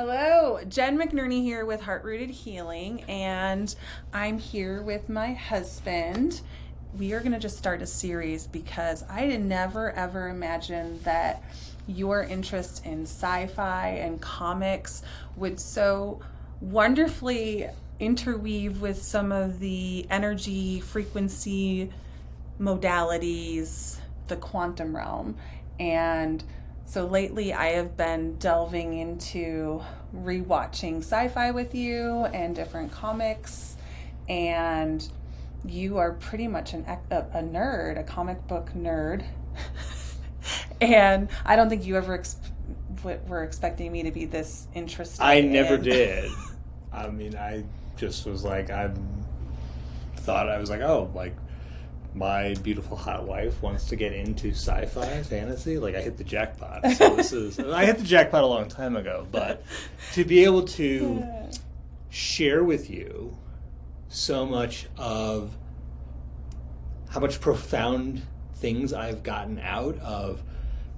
Hello, Jen McNerney here with Heart Rooted Healing, and I'm here with my husband. We are going to just start a series because I had never ever imagined that your interest in sci-fi and comics would so wonderfully interweave with some of the energy, frequency, modalities, the quantum realm. And so lately I have been delving into rewatching sci-fi with you and different comics, and you are pretty much a nerd, a comic book nerd. And I don't think you ever were expecting me to be this interested. I never did. I mean, I just was like, my beautiful hot wife wants to get into sci-fi fantasy. Like, I hit the jackpot. So I hit the jackpot a long time ago, but to be able to share with you so much of how much profound things I've gotten out of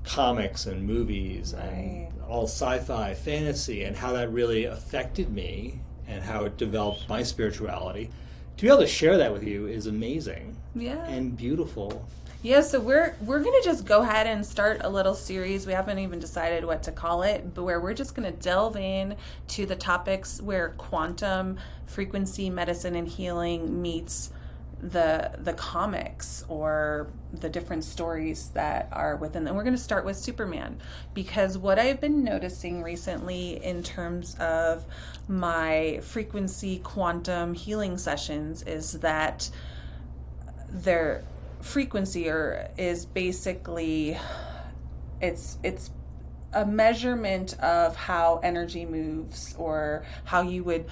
comics and movies and all sci-fi fantasy, and how that really affected me and how it developed my spirituality. To be able to share that with you is amazing. Yeah. And beautiful. Yeah, so we're going to just go ahead and start a little series. We haven't even decided what to call it, but where we're just going to delve in to the topics where quantum frequency medicine and healing meets the comics or the different stories that are within them. We're going to start with Superman, because what I've been noticing recently in terms of my frequency quantum healing sessions is that their frequency is basically it's a measurement of how energy moves, or how you would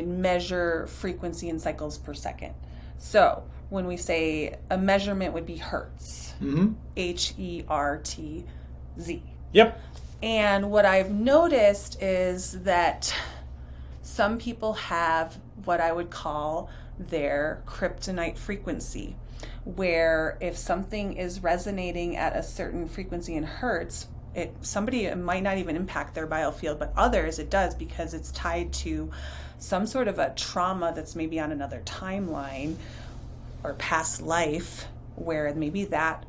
measure frequency in cycles per second. So when we say a measurement would be Hertz, HERTZ. Yep. And what I've noticed is that some people have what I would call their Kryptonite frequency, where if something is resonating at a certain frequency in Hertz, it might not even impact their biofield, but others it does, because it's tied to some sort of a trauma that's maybe on another timeline or past life, where maybe that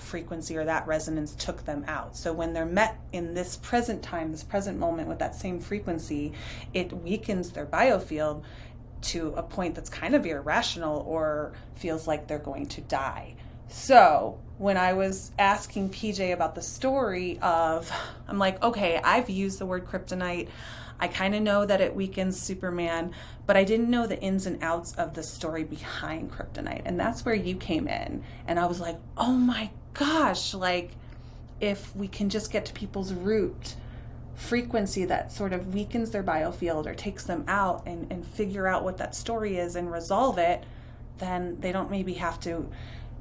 frequency or that resonance took them out. So when they're met in this present time, this present moment with that same frequency, it weakens their biofield to a point that's kind of irrational, or feels like they're going to die. So when I was asking PJ about the story I'm like, okay, I've used the word kryptonite. I kind of know that it weakens Superman, but I didn't know the ins and outs of the story behind kryptonite. And that's where you came in. And I was like, oh my gosh, like if we can just get to people's root frequency that sort of weakens their biofield or takes them out, and figure out what that story is and resolve it, then they don't maybe have to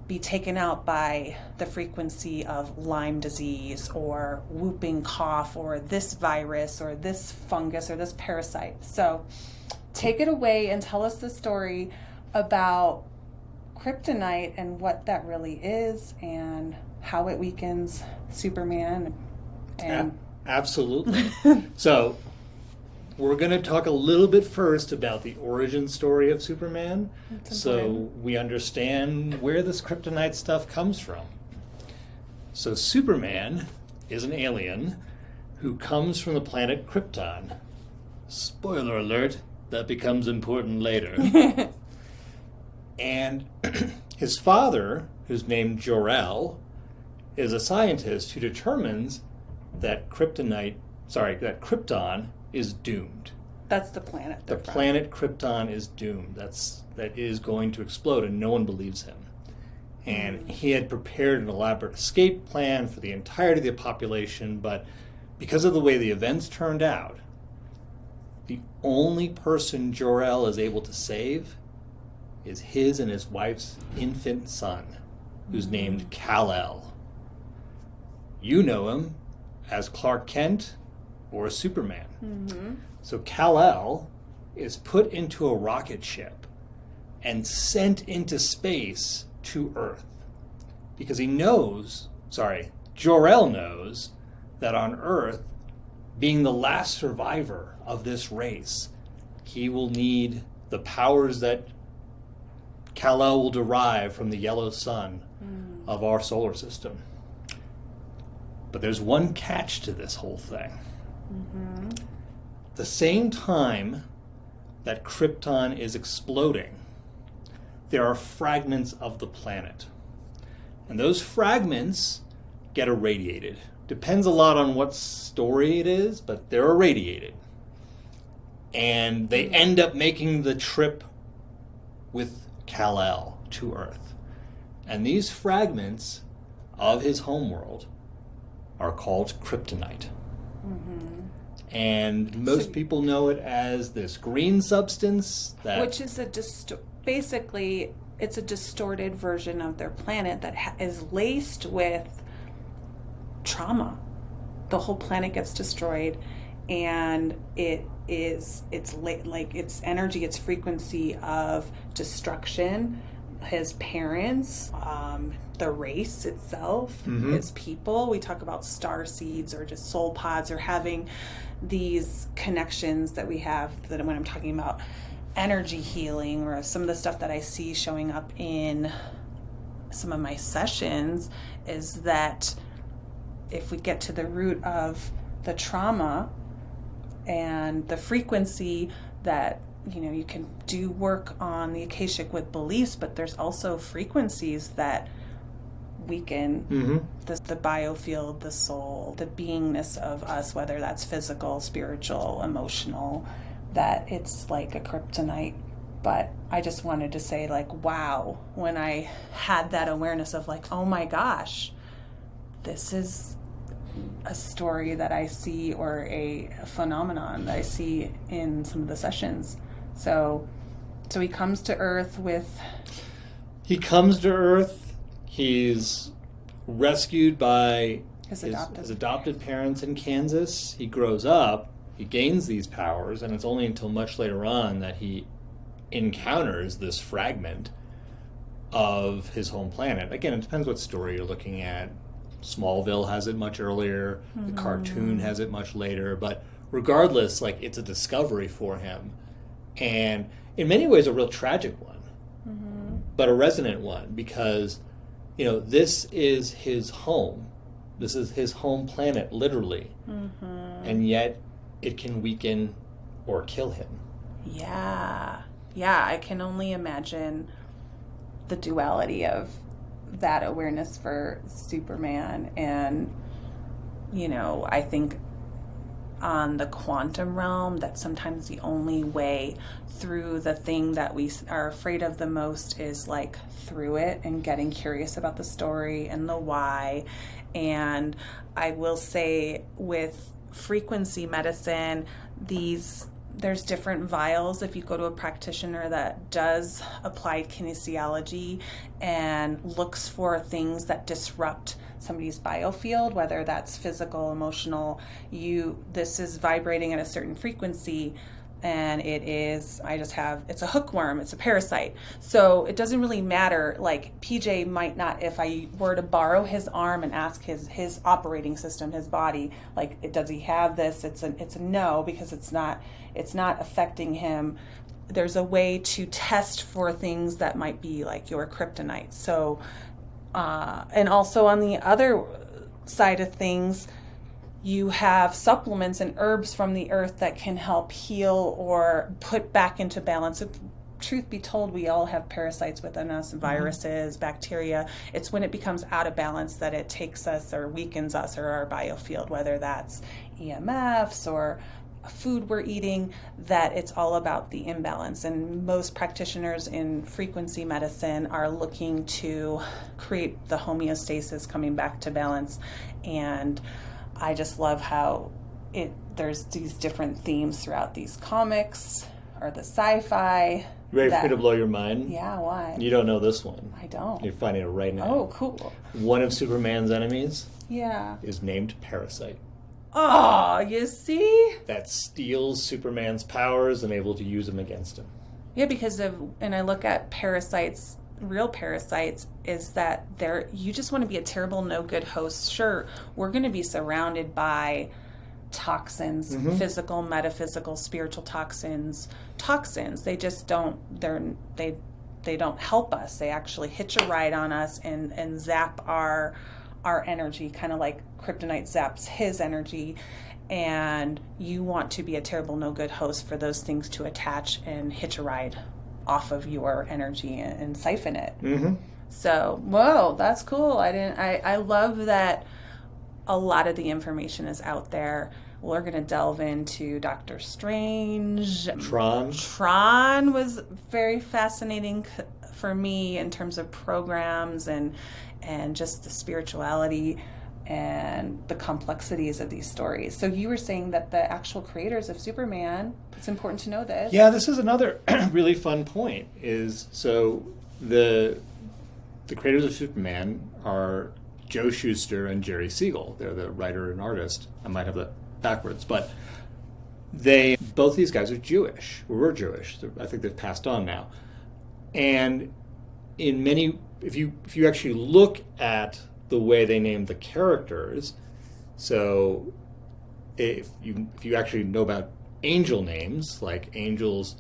be taken out by the frequency of Lyme disease or whooping cough or this virus or this fungus or this parasite. So take it away and tell us the story about kryptonite and what that really is and how it weakens Superman. And absolutely. So we're going to talk a little bit first about the origin story of Superman, so we understand where this kryptonite stuff comes from. So Superman is an alien who comes from the planet Krypton. Spoiler alert, that becomes important later. And his father, who's named Jor-El, is a scientist who determines that Krypton is doomed. That's the planet. The planet Krypton is doomed. That is going to explode, and no one believes him. And he had prepared an elaborate escape plan for the entirety of the population, but because of the way the events turned out, the only person Jor-El is able to save is his and his wife's infant son, who's named Kal-El. You know him as Clark Kent or Superman. So Kal-El is put into a rocket ship and sent into space to Earth, because Jor-El knows that on Earth being the last survivor of this race, he will need the powers that Kal-El will derive from the yellow sun of our solar system. But there's one catch to this whole thing. Mm-hmm. The same time that Krypton is exploding, there are fragments of the planet. And those fragments get irradiated. Depends a lot on what story it is, but they're irradiated. And they end up making the trip with Kal-El to Earth. And these fragments of his homeworld are called kryptonite. Mm-hmm. And most people know it as this green substance that... Which is basically, it's a distorted version of their planet that is laced with trauma. The whole planet gets destroyed, and it's energy, its frequency of destruction. His parents, the race itself, his people. We talk about star seeds or just soul pods, or having these connections that we have, that when I'm talking about energy healing, or some of the stuff that I see showing up in some of my sessions, is that if we get to the root of the trauma and the frequency that, you can do work on the Akashic with beliefs, but there's also frequencies that weaken the biofield, the soul, the beingness of us, whether that's physical, spiritual, emotional, that it's like a kryptonite. But I just wanted to say, wow, when I had that awareness of oh my gosh, this is a story that I see, or a phenomenon that I see in some of the sessions. So he comes to Earth with... He comes to Earth. He's rescued by his adopted parents in Kansas. He grows up. He gains these powers, and it's only until much later on that he encounters this fragment of his home planet. Again, it depends what story you're looking at. Smallville has it much earlier. The cartoon has it much later. But regardless, it's a discovery for him. And in many ways, a real tragic one. But a resonant one, because, this is his home. This is his home planet, literally. And yet, it can weaken or kill him. Yeah, I can only imagine the duality of that awareness for Superman. And, I think on the quantum realm, that sometimes the only way through the thing that we are afraid of the most is through it, and getting curious about the story and the why. And I will say, with frequency medicine, there's different vials. If you go to a practitioner that does applied kinesiology and looks for things that disrupt somebody's biofield, whether that's physical, emotional, this is vibrating at a certain frequency, and it's a hookworm, it's a parasite. So it doesn't really matter. PJ might not, if I were to borrow his arm and ask his operating system, his body, does he have this? It's a no, because it's not affecting him. There's a way to test for things that might be your kryptonite. So, and also on the other side of things, you have supplements and herbs from the earth that can help heal or put back into balance. Truth be told, we all have parasites within us, viruses, bacteria. It's when it becomes out of balance that it takes us or weakens us or our biofield, whether that's EMFs or food we're eating, that it's all about the imbalance. And most practitioners in frequency medicine are looking to create the homeostasis, coming back to balance. And I just love how there's these different themes throughout these comics or the sci-fi. You ready for me to blow your mind? Yeah, why? You don't know this one. I don't. You're finding it right now. Oh, cool. One of Superman's enemies is named Parasite. Oh, you see? That steals Superman's powers and able to use them against him. Yeah, because and I look at parasites, real parasites, is that you just want to be a terrible, no good host. Sure, we're going to be surrounded by toxins, physical, metaphysical, spiritual toxins. They just don't, they don't help us. They actually hitch a ride on us and zap our energy, kind of like Kryptonite zaps his energy. And you want to be a terrible, no good host for those things to attach and hitch a ride off of your energy and siphon it. So, whoa, that's cool. I love that a lot of the information is out there. We're going to delve into Doctor Strange. Tron was very fascinating for me in terms of programs and just the spirituality and the complexities of these stories. So you were saying that the actual creators of Superman, it's important to know this. Yeah, this is another really fun point. So the creators of Superman are Joe Shuster and Jerry Siegel. They're the writer and artist. I might have that backwards, but both these guys are Jewish, or were Jewish. I think they've passed on now. And in many, if you actually look at the way they named the characters, so if you actually know about angel names, like angels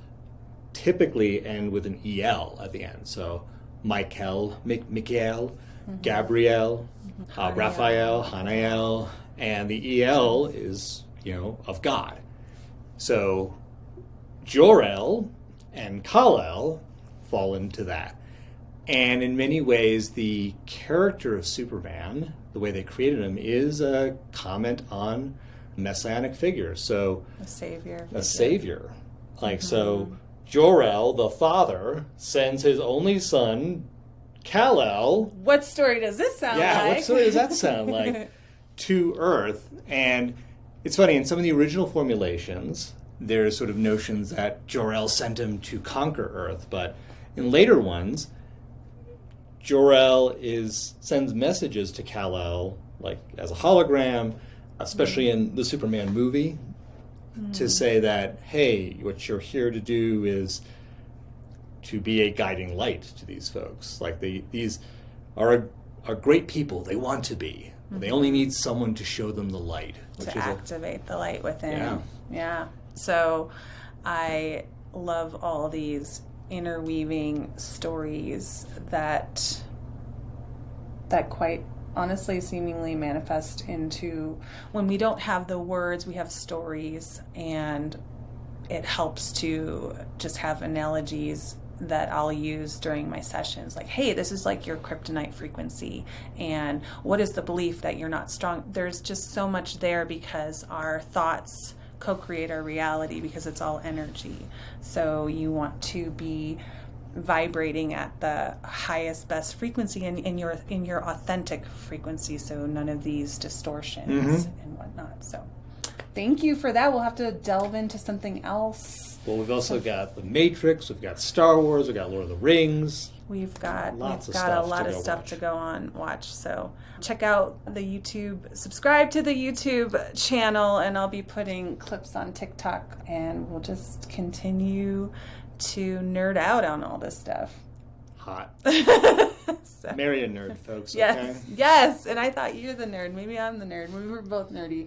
typically end with an EL at the end. So Michael, Gabriel, Raphael, Hanael, and the EL is, of God. So Jor-El and Kal-El fall into that. And in many ways, the character of Superman, the way they created him, is a comment on messianic figures. So a savior. So Jor-El, the father, sends his only son, Kal-El. What story does this sound like? Yeah, what story does that sound like? To Earth. And it's funny, in some of the original formulations, there's sort of notions that Jor-El sent him to conquer Earth. But in later ones, Jor-El sends messages to Kal-El, like as a hologram, especially in the Superman movie, to say that, hey, what you're here to do is to be a guiding light to these folks. Like these are great people. They want to be. They only need someone to show them the light. To activate the light within. Yeah. So I love all these interweaving stories that quite honestly seemingly manifest into, when we don't have the words, we have stories, and it helps to just have analogies that I'll use during my sessions, like, hey, this is like your kryptonite frequency, and what is the belief that you're not strong? There's just so much there because our thoughts co-create our reality, because it's all energy. So you want to be vibrating at the highest, best frequency in your authentic frequency, so none of these distortions and whatnot. So thank you for that. We'll have to delve into something else. Well, we've also got The Matrix, we've got Star Wars, we've got Lord of the Rings. We've got a lot of stuff to go on watch. So check out the YouTube, subscribe to the YouTube channel, and I'll be putting clips on TikTok, and we'll just continue to nerd out on all this stuff. Hot. So, marry a nerd, folks. Yes, Okay? yes. And I thought you're the nerd. Maybe I'm the nerd. Maybe we're both nerdy.